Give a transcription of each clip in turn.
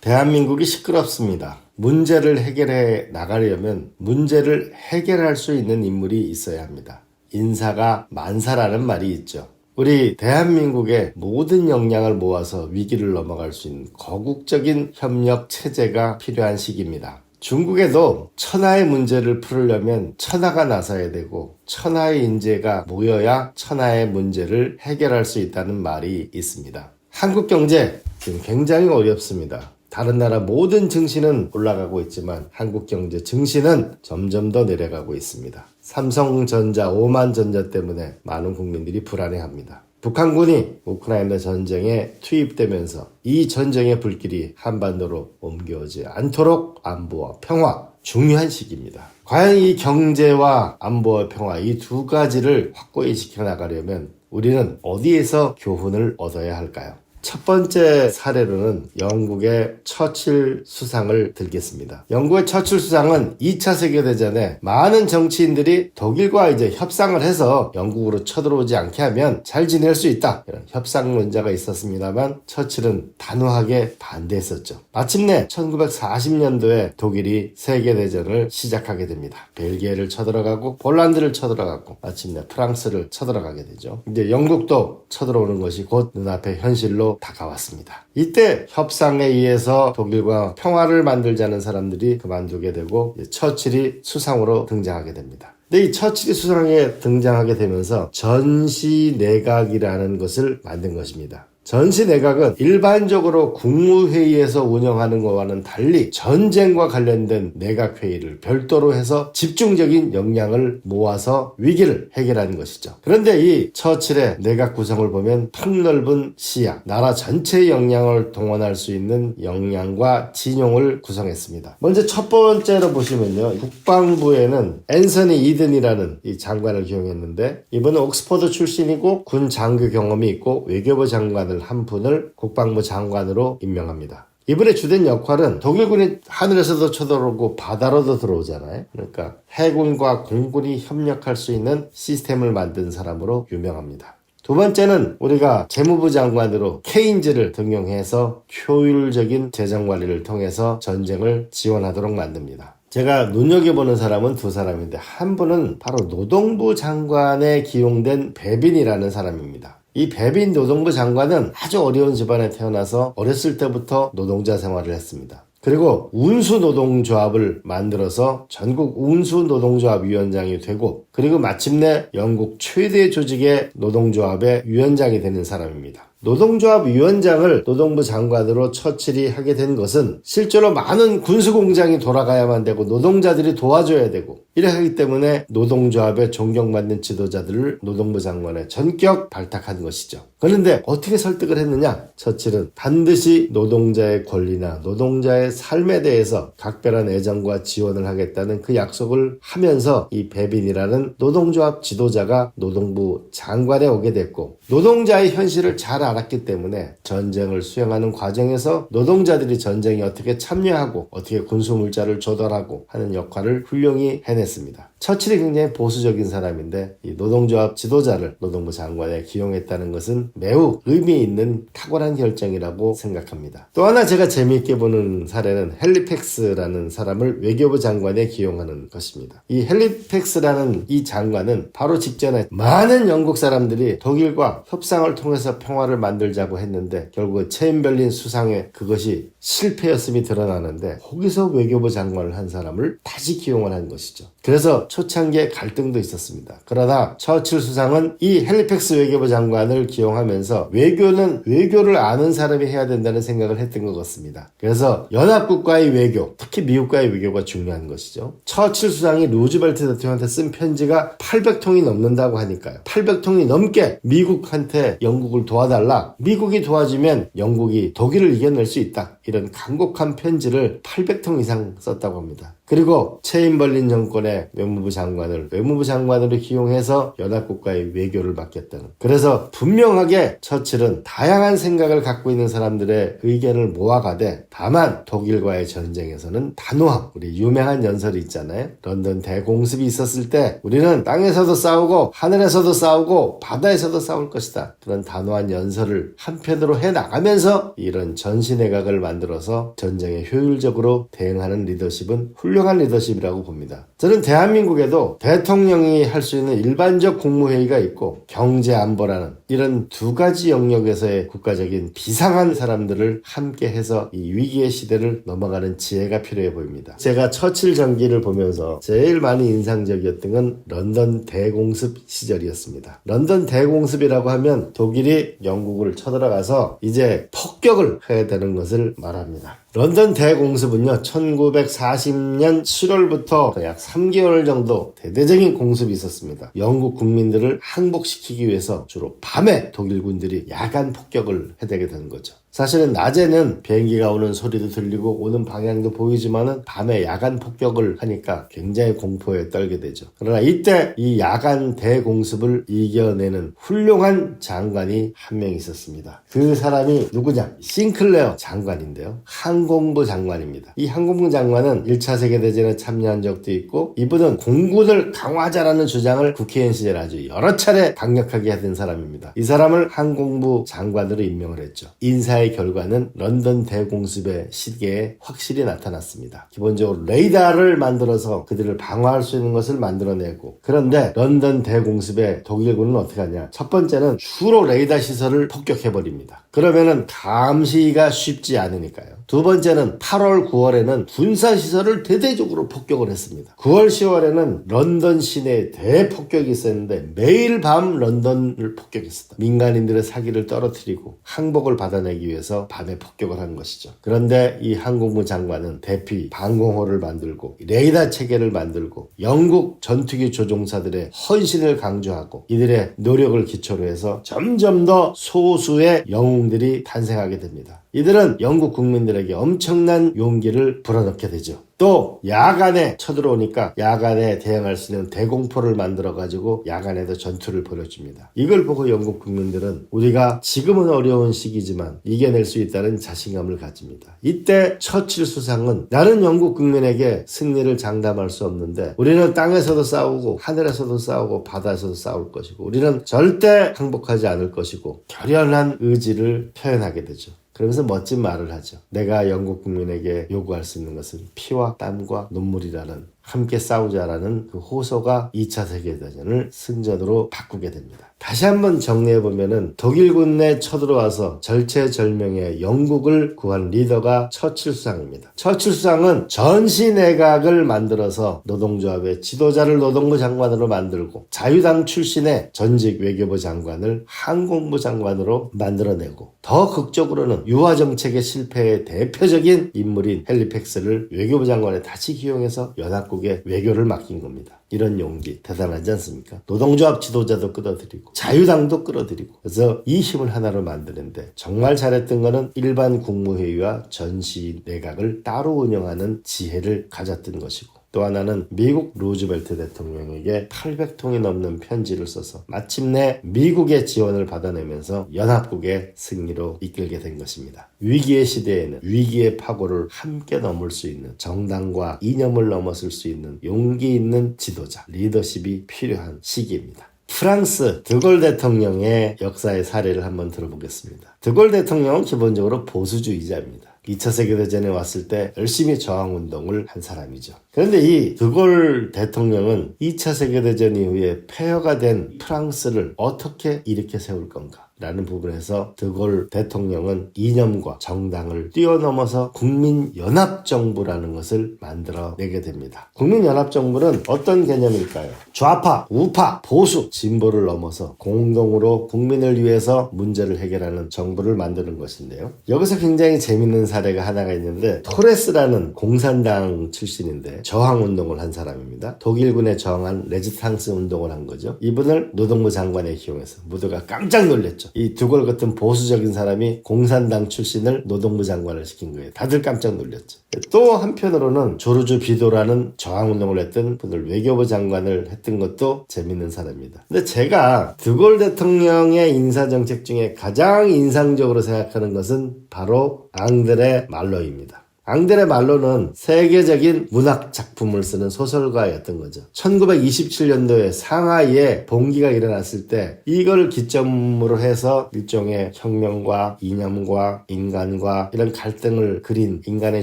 대한민국이 시끄럽습니다. 문제를 해결해 나가려면 문제를 해결할 수 있는 인물이 있어야 합니다. 인사가 만사라는 말이 있죠. 우리 대한민국의 모든 역량을 모아서 위기를 넘어갈 수 있는 거국적인 협력 체제가 필요한 시기입니다. 중국에도 천하의 문제를 풀으려면 천하가 나서야 되고 천하의 인재가 모여야 천하의 문제를 해결할 수 있다는 말이 있습니다. 한국 경제 지금 굉장히 어렵습니다. 다른 나라 모든 증시는 올라가고 있지만 한국 경제 증시는 점점 더 내려가고 있습니다. 삼성전자, 오만전자 때문에 많은 국민들이 불안해합니다. 북한군이 우크라이나 전쟁에 투입되면서 이 전쟁의 불길이 한반도로 옮겨오지 않도록 안보와 평화, 중요한 시기입니다. 과연 이 경제와 안보와 평화 이 두 가지를 확고히 지켜나가려면 우리는 어디에서 교훈을 얻어야 할까요? 첫 번째 사례로는 영국의 처칠 수상을 들겠습니다. 영국의 처칠 수상은 2차 세계대전에 많은 정치인들이 독일과 이제 협상을 해서 영국으로 쳐들어오지 않게 하면 잘 지낼 수 있다. 이런 협상론자가 있었습니다만 처칠은 단호하게 반대했었죠. 마침내 1940년도에 독일이 세계대전을 시작하게 됩니다. 벨기에를 쳐들어가고 폴란드를 쳐들어가고 마침내 프랑스를 쳐들어가게 되죠. 이제 영국도 쳐들어오는 것이 곧 눈앞의 현실로 다가왔습니다. 이때 협상에 의해서 독일과 평화를 만들자는 사람들이 그만두게 되고 처칠이 수상으로 등장하게 됩니다. 근데 이 처칠이 수상에 등장하게 되면서 전시내각이라는 것을 만든 것입니다. 전시내각은 일반적으로 국무회의에서 운영하는 것과는 달리 전쟁과 관련된 내각회의를 별도로 해서 집중적인 역량을 모아서 위기를 해결하는 것이죠. 그런데 이 처칠의 내각 구성을 보면 폭넓은 시야, 나라 전체의 역량을 동원할 수 있는 역량과 진용을 구성했습니다. 먼저 첫 번째로 보시면요. 국방부에는 앤서니 이든이라는 이 장관을 기용했는데 이분은 옥스퍼드 출신이고 군 장교 경험이 있고 외교부 장관을 한 분을 국방부 장관으로 임명합니다. 이분의 주된 역할은 독일군이 하늘에서도 쳐들어오고 바다로도 들어오잖아요. 그러니까 해군과 공군이 협력할 수 있는 시스템을 만든 사람으로 유명합니다. 두 번째는 우리가 재무부 장관으로 케인즈를 등용해서 효율적인 재정관리를 통해서 전쟁을 지원하도록 만듭니다. 제가 눈여겨보는 사람은 두 사람인데 한 분은 바로 노동부 장관에 기용된 베빈이라는 사람입니다. 이 베빈 노동부 장관은 아주 어려운 집안에 태어나서 어렸을 때부터 노동자 생활을 했습니다. 그리고 운수노동조합을 만들어서 전국 운수노동조합위원장이 되고 그리고 마침내 영국 최대 조직의 노동조합의 위원장이 되는 사람입니다. 노동조합 위원장을 노동부 장관으로 처칠이 하게 된 것은 실제로 많은 군수공장이 돌아가야만 되고 노동자들이 도와줘야 되고 이래 하기 때문에 노동조합의 존경받는 지도자들을 노동부 장관에 전격 발탁한 것이죠. 그런데 어떻게 설득을 했느냐? 처칠은 반드시 노동자의 권리나 노동자의 삶에 대해서 각별한 애정과 지원을 하겠다는 그 약속을 하면서 이 베빈이라는 노동조합 지도자가 노동부 장관에 오게 됐고 노동자의 현실을 잘 알았기 때문에 전쟁을 수행하는 과정에서 노동자들이 전쟁에 어떻게 참여하고 어떻게 군수물자를 조달하고 하는 역할을 훌륭히 해냈습니다. 처칠이 굉장히 보수적인 사람인데 이 노동조합 지도자를 노동부 장관에 기용했다는 것은 매우 의미 있는 탁월한 결정이라고 생각합니다. 또 하나 제가 재미있게 보는 사례는 헬리팩스라는 사람을 외교부 장관에 기용하는 것입니다. 이 헬리팩스라는 이 장관은 바로 직전에 많은 영국 사람들이 독일과 협상을 통해서 평화를 만들자고 했는데 결국 체인별린 수상에 그것이 실패였음이 드러나는데 거기서 외교부 장관을 한 사람을 다시 기용을 한 것이죠. 그래서 초창기에 갈등도 있었습니다. 그러다 처칠 수상은 이 헬리팩스 외교부 장관을 기용하면서 외교는 외교를 아는 사람이 해야 된다는 생각을 했던 것 같습니다. 그래서 연합국과의 외교, 특히 미국과의 외교가 중요한 것이죠. 처칠 수상이 루즈벨트 대통령한테 쓴 편지가 800통이 넘는다고 하니까요. 800통이 넘게 미국한테 영국을 도와달라. 미국이 도와주면 영국이 독일을 이겨낼 수 있다. 이런 간곡한 편지를 800통 이상 썼다고 합니다. 그리고 체인벌린 정권의 외무부 장관으로 기용해서 연합국과의 외교를 맡겼다는. 그래서 분명하게 처칠은 다양한 생각을 갖고 있는 사람들의 의견을 모아가되 다만 독일과의 전쟁에서는 단호함. 우리 유명한 연설이 있잖아요. 런던 대공습이 있었을 때 우리는 땅에서도 싸우고 하늘에서도 싸우고 바다에서도 싸울 것이다. 그런 단호한 연설을 한편으로 해나가면서 이런 전시내각을 만들어서 전쟁에 효율적으로 대응하는 리더십은 훌륭한 리더십이라고 봅니다. 저는 대한민국에도 대통령이 할 수 있는 일반적 국무회의가 있고 경제안보라는 이런 두 가지 영역에서의 국가적인 비상한 사람들을 함께해서 이 위기의 시대를 넘어가는 지혜가 필요해 보입니다. 제가 처칠 전기를 보면서 제일 많이 인상적이었던 건 런던 대공습 시절이었습니다. 런던 대공습이라고 하면 독일이 영국을 쳐들어가서 이제 폭격을 해야 되는 것을 말합니다. 런던 대공습은요, 1940년 7월부터 약 3개월 정도 대대적인 공습이 있었습니다. 영국 국민들을 항복시키기 위해서 주로 밤에 독일군들이 야간 폭격을 해대게 되는 거죠. 사실은 낮에는 비행기가 오는 소리도 들리고 오는 방향도 보이지만은 밤에 야간 폭격을 하니까 굉장히 공포에 떨게 되죠. 그러나 이때 이 야간 대공습을 이겨내는 훌륭한 장관이 한 명 있었습니다. 그 사람이 누구냐? 싱클레어 장관인데요. 항공부 장관입니다. 이 항공부 장관은 1차 세계대전에 참여한 적도 있고 이분은 공군을 강화하자라는 주장을 국회의원 시절에 아주 여러 차례 강력하게 하던 사람입니다. 이 사람을 항공부 장관으로 임명을 했죠. 인사의 결과는 런던 대공습의 시기에 확실히 나타났습니다. 기본적으로 레이더를 만들어서 그들을 방어할 수 있는 것을 만들어내고, 그런데 런던 대공습에 독일군은 어떻게 하냐? 첫 번째는 주로 레이더 시설을 폭격해버립니다. 그러면은 감시가 쉽지 않으니까요. 두 번째는 8월, 9월에는 군사시설을 대대적으로 폭격을 했습니다. 9월, 10월에는 런던 시내에 대폭격이 있었는데 매일 밤 런던을 폭격했습니다. 민간인들의 사기를 떨어뜨리고 항복을 받아내기 위해서 밤에 폭격을 한 것이죠. 그런데 이 항공부 장관은 대피 방공호를 만들고 레이더 체계를 만들고 영국 전투기 조종사들의 헌신을 강조하고 이들의 노력을 기초로 해서 점점 더 소수의 영웅들이 탄생하게 됩니다. 이들은 영국 국민들에게 엄청난 용기를 불어넣게 되죠. 또 야간에 쳐들어오니까 야간에 대응할 수 있는 대공포를 만들어가지고 야간에도 전투를 벌여줍니다. 이걸 보고 영국 국민들은 우리가 지금은 어려운 시기지만 이겨낼 수 있다는 자신감을 가집니다. 이때 처칠 수상은 나는 영국 국민에게 승리를 장담할 수 없는데 우리는 땅에서도 싸우고 하늘에서도 싸우고 바다에서도 싸울 것이고 우리는 절대 항복하지 않을 것이고 결연한 의지를 표현하게 되죠. 그러면서 멋진 말을 하죠. 내가 영국 국민에게 요구할 수 있는 것은 피와 땀과 눈물이라는, 함께 싸우자라는 그 호소가 2차 세계대전을 승전으로 바꾸게 됩니다. 다시 한번 정리해보면은 독일군에 쳐들어와서 절체절명의 영국을 구한 리더가 처칠 수상입니다. 처칠 수상은 전시내각을 만들어서 노동조합의 지도자를 노동부 장관으로 만들고 자유당 출신의 전직 외교부 장관을 항공부 장관으로 만들어내고 더 극적으로는 유화정책의 실패의 대표적인 인물인 헬리팩스를 외교부 장관에 다시 기용해서 연합국의 외교를 맡긴 겁니다. 이런 용기 대단하지 않습니까? 노동조합 지도자도 끌어들이고 자유당도 끌어들이고 그래서 이 힘을 하나로 만드는데 정말 잘했던 거는 일반 국무회의와 전시 내각을 따로 운영하는 지혜를 가졌던 것이고 또 하나는 미국 루즈벨트 대통령에게 800통이 넘는 편지를 써서 마침내 미국의 지원을 받아내면서 연합국의 승리로 이끌게 된 것입니다. 위기의 시대에는 위기의 파고를 함께 넘을 수 있는 정당과 이념을 넘어설 수 있는 용기 있는 지도자, 리더십이 필요한 시기입니다. 프랑스 드골 대통령의 역사의 사례를 한번 들어보겠습니다. 드골 대통령은 기본적으로 보수주의자입니다. 2차 세계대전에 왔을 때 열심히 저항운동을 한 사람이죠. 그런데 이 드골 대통령은 2차 세계대전 이후에 폐허가 된 프랑스를 어떻게 일으켜 세울 건가? 라는 부분에서 드골 대통령은 이념과 정당을 뛰어넘어서 국민연합정부라는 것을 만들어내게 됩니다. 국민연합정부는 어떤 개념일까요? 좌파, 우파, 보수, 진보를 넘어서 공동으로 국민을 위해서 문제를 해결하는 정부를 만드는 것인데요. 여기서 굉장히 재밌는 사례가 하나가 있는데 토레스라는 공산당 출신인데 저항운동을 한 사람입니다. 독일군에 저항한 레지탕스 운동을 한 거죠. 이분을 노동부 장관에 기용해서 모두가 깜짝 놀랐죠. 놀랬죠. 이 드골 같은 보수적인 사람이 공산당 출신을 노동부 장관을 시킨 거예요. 다들 깜짝 놀랐죠. 또 한편으로는 조르주 비도라는 저항운동을 했던 분을 외교부 장관을 했던 것도 재밌는 사람입니다. 근데 제가 드골 대통령의 인사정책 중에 가장 인상적으로 생각하는 것은 바로 앙드레 말로입니다. 앙드레 말로는 세계적인 문학 작품을 쓰는 소설가였던 거죠. 1927년도에 상하이에 봉기가 일어났을 때 이걸 기점으로 해서 일종의 혁명과 이념과 인간과 이런 갈등을 그린 인간의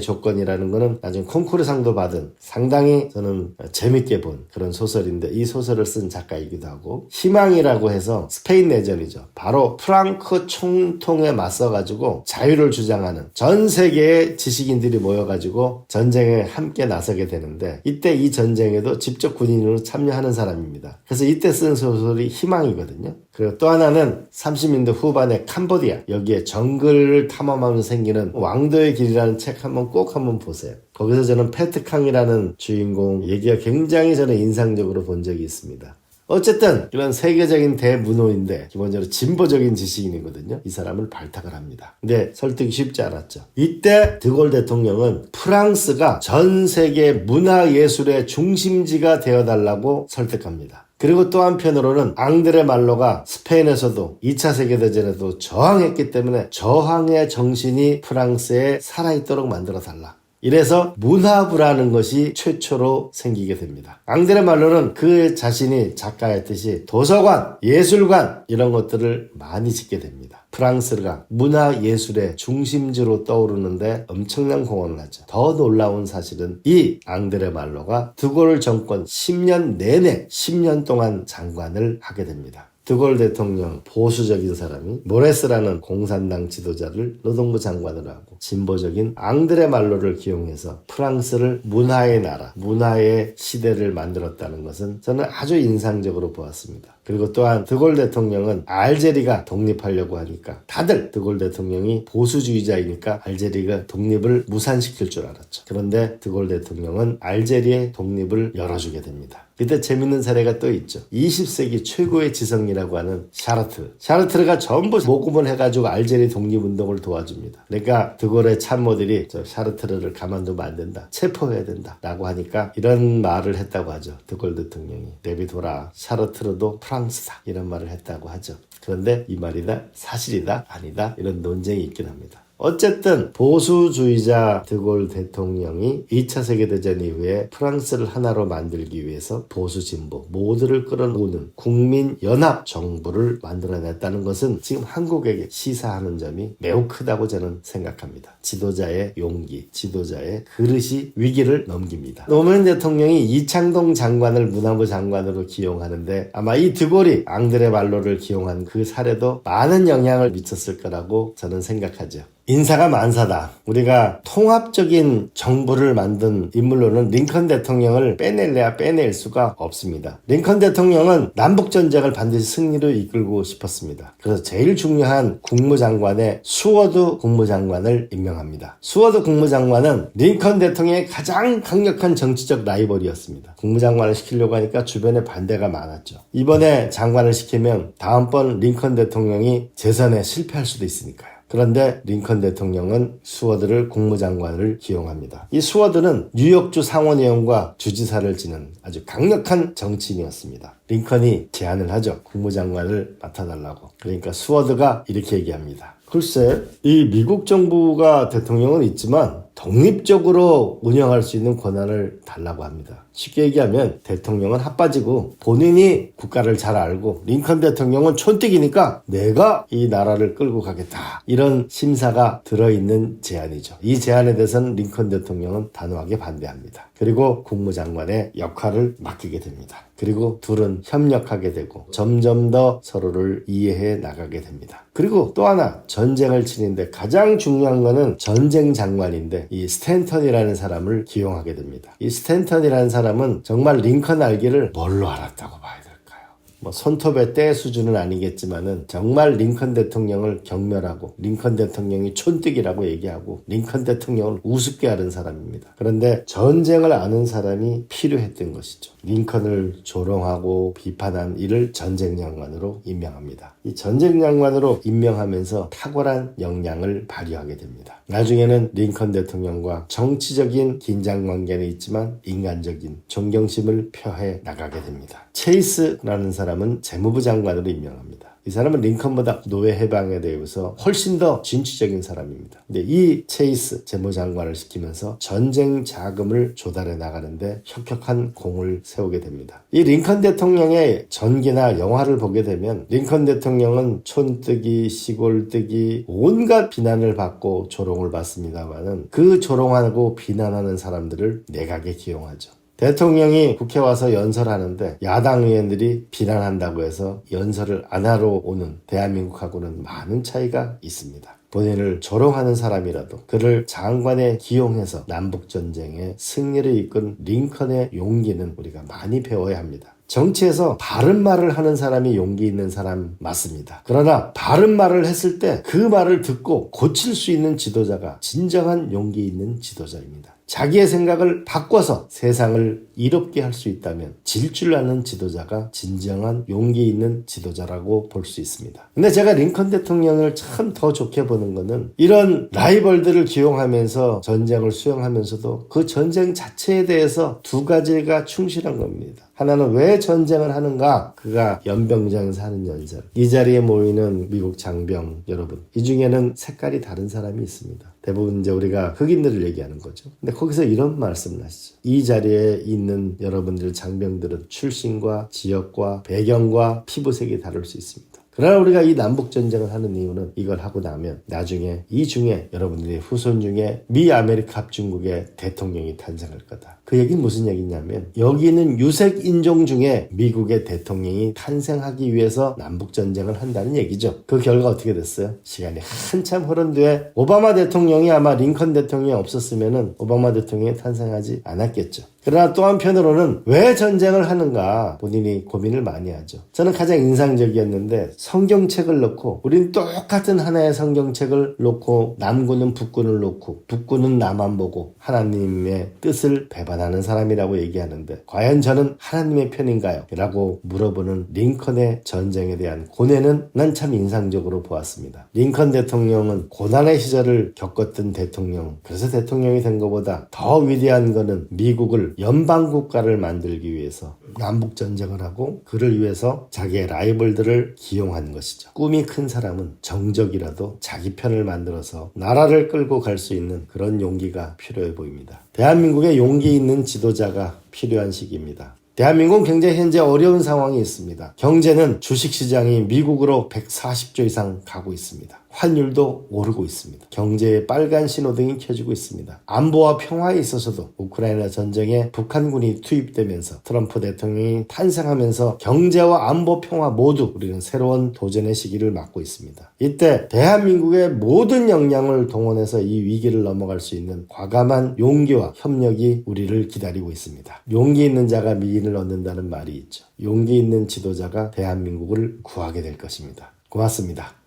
조건이라는 거는 나중에 콩쿠르상도 받은 상당히 저는 재밌게 본 그런 소설인데, 이 소설을 쓴 작가이기도 하고, 희망이라고 해서 스페인 내전이죠. 바로 프랑크 총통에 맞서가지고 자유를 주장하는 전 세계의 지식인들이 모여가지고 전쟁에 함께 나서게 되는데, 이때 이 전쟁에도 직접 군인으로 참여하는 사람입니다. 그래서 이때 쓴 소설이 희망이거든요. 그리고 또 하나는 30년대 후반의 캄보디아, 여기에 정글을 탐험하면서 생기는 왕도의 길이라는 책 꼭 한번 보세요. 거기서 저는 페트캉이라는 주인공 얘기가 굉장히 저는 인상적으로 본 적이 있습니다. 어쨌든 이런 세계적인 대문호인데 기본적으로 진보적인 지식인이거든요. 이 사람을 발탁을 합니다. 근데 설득이 쉽지 않았죠. 이때 드골 대통령은 프랑스가 전 세계 문화예술의 중심지가 되어달라고 설득합니다. 그리고 또 한편으로는 앙드레 말로가 스페인에서도 2차 세계대전에도 저항했기 때문에 저항의 정신이 프랑스에 살아있도록 만들어달라. 이래서 문화부라는 것이 최초로 생기게 됩니다. 앙드레 말로는 그 자신이 작가였듯이 도서관, 예술관 이런 것들을 많이 짓게 됩니다. 프랑스가 문화예술의 중심지로 떠오르는데 엄청난 공헌을 하죠. 더 놀라운 사실은 이 앙드레 말로가 드골 정권 10년 내내 10년 동안 장관을 하게 됩니다. 드골 대통령 보수적인 사람이 모레스라는 공산당 지도자를 노동부 장관으로 하고, 진보적인 앙드레 말로를 기용해서 프랑스를 문화의 나라, 문화의 시대를 만들었다는 것은 저는 아주 인상적으로 보았습니다. 그리고 또한 드골 대통령은 알제리가 독립하려고 하니까 다들 드골 대통령이 보수주의자이니까 알제리가 독립을 무산시킬 줄 알았죠. 그런데 드골 대통령은 알제리의 독립을 열어주게 됩니다. 그때 재밌는 사례가 또 있죠. 20세기 최고의 지성이라고 하는 샤르트르가 전부 모금을 해가지고 알제리 독립운동을 도와줍니다. 그러니까 드골의 참모들이 저 샤르트르를 가만두면 안 된다, 체포해야 된다 라고 하니까 이런 말을 했다고 하죠. 드골 대통령이 내비둬라, 샤르트르도 프랑스다, 이런 말을 했다고 하죠. 그런데 이 말이다, 사실이다, 아니다, 이런 논쟁이 있긴 합니다. 어쨌든 보수주의자 드골 대통령이 2차 세계대전 이후에 프랑스를 하나로 만들기 위해서 보수 진보 모두를 끌어모으는 국민연합 정부를 만들어냈다는 것은 지금 한국에게 시사하는 점이 매우 크다고 저는 생각합니다. 지도자의 용기, 지도자의 그릇이 위기를 넘깁니다. 노무현 대통령이 이창동 장관을 문화부 장관으로 기용하는데 아마 이 드골이 앙드레 말로를 기용한 그 사례도 많은 영향을 미쳤을 거라고 저는 생각하죠. 인사가 만사다. 우리가 통합적인 정부를 만든 인물로는 링컨 대통령을 빼낼래야 빼낼 수가 없습니다. 링컨 대통령은 남북전쟁을 반드시 승리로 이끌고 싶었습니다. 그래서 제일 중요한 국무장관에 수워드 국무장관을 임명합니다. 수워드 국무장관은 링컨 대통령의 가장 강력한 정치적 라이벌이었습니다. 국무장관을 시키려고 하니까 주변에 반대가 많았죠. 이번에 장관을 시키면 다음번 링컨 대통령이 재선에 실패할 수도 있으니까요. 그런데 링컨 대통령은 수워드를 국무장관을 기용합니다. 이 수워드는 뉴욕주 상원의원과 주지사를 지낸 아주 강력한 정치인이었습니다. 링컨이 제안을 하죠. 국무장관을 맡아달라고. 그러니까 수워드가 이렇게 얘기합니다. 글쎄, 이 미국 정부가 대통령은 있지만 독립적으로 운영할 수 있는 권한을 달라고 합니다. 쉽게 얘기하면 대통령은 핫바지고 본인이 국가를 잘 알고, 링컨 대통령은 촌뜨기니까 내가 이 나라를 끌고 가겠다, 이런 심사가 들어있는 제안이죠. 이 제안에 대해서는 링컨 대통령은 단호하게 반대합니다. 그리고 국무장관의 역할을 맡기게 됩니다. 그리고 둘은 협력하게 되고 점점 더 서로를 이해해 나가게 됩니다. 그리고 또 하나, 전쟁을 치는데 가장 중요한 거는 전쟁 장관인데 이 스탠턴이라는 사람을 기용하게 됩니다. 이 스탠턴이라는 사람은 정말 링컨 알기를 뭘로 알았다고 봐야 될까요? 뭐 손톱의 때 수준은 아니겠지만은 정말 링컨 대통령을 경멸하고 링컨 대통령이 촌뜨기라고 얘기하고 링컨 대통령을 우습게 하는 사람입니다. 그런데 전쟁을 아는 사람이 필요했던 것이죠. 링컨을 조롱하고 비판한 이를 전쟁 장관으로 임명합니다. 이 전쟁 장관으로 임명하면서 탁월한 역량을 발휘하게 됩니다. 나중에는 링컨 대통령과 정치적인 긴장관계는 있지만 인간적인 존경심을 표해 나가게 됩니다. 체이스라는 사람은 재무부 장관으로 임명합니다. 이 사람은 링컨보다 노예 해방에 대해서 훨씬 더 진취적인 사람입니다. 근데 이 체이스 재무장관을 시키면서 전쟁 자금을 조달해 나가는데 혁혁한 공을 세우게 됩니다. 이 링컨 대통령의 전기나 영화를 보게 되면 링컨 대통령은 촌뜨기, 시골뜨기 온갖 비난을 받고 조롱을 받습니다만은 그 조롱하고 비난하는 사람들을 내각에 기용하죠. 대통령이 국회 와서 연설하는데 야당 의원들이 비난한다고 해서 연설을 안 하러 오는 대한민국하고는 많은 차이가 있습니다. 본인을 조롱하는 사람이라도 그를 장관에 기용해서 남북전쟁의 승리를 이끈 링컨의 용기는 우리가 많이 배워야 합니다. 정치에서 바른 말을 하는 사람이 용기 있는 사람 맞습니다. 그러나 바른 말을 했을 때 그 말을 듣고 고칠 수 있는 지도자가 진정한 용기 있는 지도자입니다. 자기의 생각을 바꿔서 세상을 이롭게 할 수 있다면 질 줄 아는 지도자가 진정한 용기 있는 지도자라고 볼 수 있습니다. 근데 제가 링컨 대통령을 참 더 좋게 보는 거는 이런 라이벌들을 기용하면서 전쟁을 수행하면서도 그 전쟁 자체에 대해서 두 가지가 충실한 겁니다. 하나는 왜 전쟁을 하는가? 그가 연병장에서 하는 연설. 이 자리에 모이는 미국 장병 여러분, 이 중에는 색깔이 다른 사람이 있습니다. 대부분 이제 우리가 흑인들을 얘기하는 거죠. 근데 거기서 이런 말씀을 하시죠. 이 자리에 있는 여러분들 장병들은 출신과 지역과 배경과 피부색이 다를 수 있습니다. 그러나 우리가 이 남북전쟁을 하는 이유는 이걸 하고 나면 나중에 이 중에 여러분들의 후손 중에 미 아메리카 합중국의 대통령이 탄생할 거다. 그 얘기는 무슨 얘기냐면 여기 있는 유색 인종 중에 미국의 대통령이 탄생하기 위해서 남북전쟁을 한다는 얘기죠. 그 결과 어떻게 됐어요? 시간이 한참 흐른 뒤에 오바마 대통령이 아마 링컨 대통령이 없었으면 오바마 대통령이 탄생하지 않았겠죠. 그러나 또 한편으로는 왜 전쟁을 하는가 본인이 고민을 많이 하죠. 저는 가장 인상적이었는데 성경책을 놓고 우린 똑같은 하나의 성경책을 놓고 남군은 북군을 놓고 북군은 남한 보고 하나님의 뜻을 배반하는 사람이라고 얘기하는데 과연 저는 하나님의 편인가요? 라고 물어보는 링컨의 전쟁에 대한 고뇌는 난 참 인상적으로 보았습니다. 링컨 대통령은 고난의 시절을 겪었던 대통령, 그래서 대통령이 된 것보다 더 위대한 거는 미국을 연방국가를 만들기 위해서 남북전쟁을 하고 그를 위해서 자기의 라이벌들을 기용한 것이죠. 꿈이 큰 사람은 정적이라도 자기 편을 만들어서 나라를 끌고 갈 수 있는 그런 용기가 필요해 보입니다. 대한민국에 용기 있는 지도자가 필요한 시기입니다. 대한민국은 굉장히 현재 어려운 상황이 있습니다. 경제는 주식시장이 미국으로 140조 이상 가고 있습니다. 환율도 오르고 있습니다. 경제에 빨간 신호등이 켜지고 있습니다. 안보와 평화에 있어서도 우크라이나 전쟁에 북한군이 투입되면서 트럼프 대통령이 탄생하면서 경제와 안보 평화 모두 우리는 새로운 도전의 시기를 맞고 있습니다. 이때 대한민국의 모든 역량을 동원해서 이 위기를 넘어갈 수 있는 과감한 용기와 협력이 우리를 기다리고 있습니다. 용기 있는 자가 미인을 얻는다는 말이 있죠. 용기 있는 지도자가 대한민국을 구하게 될 것입니다. 고맙습니다.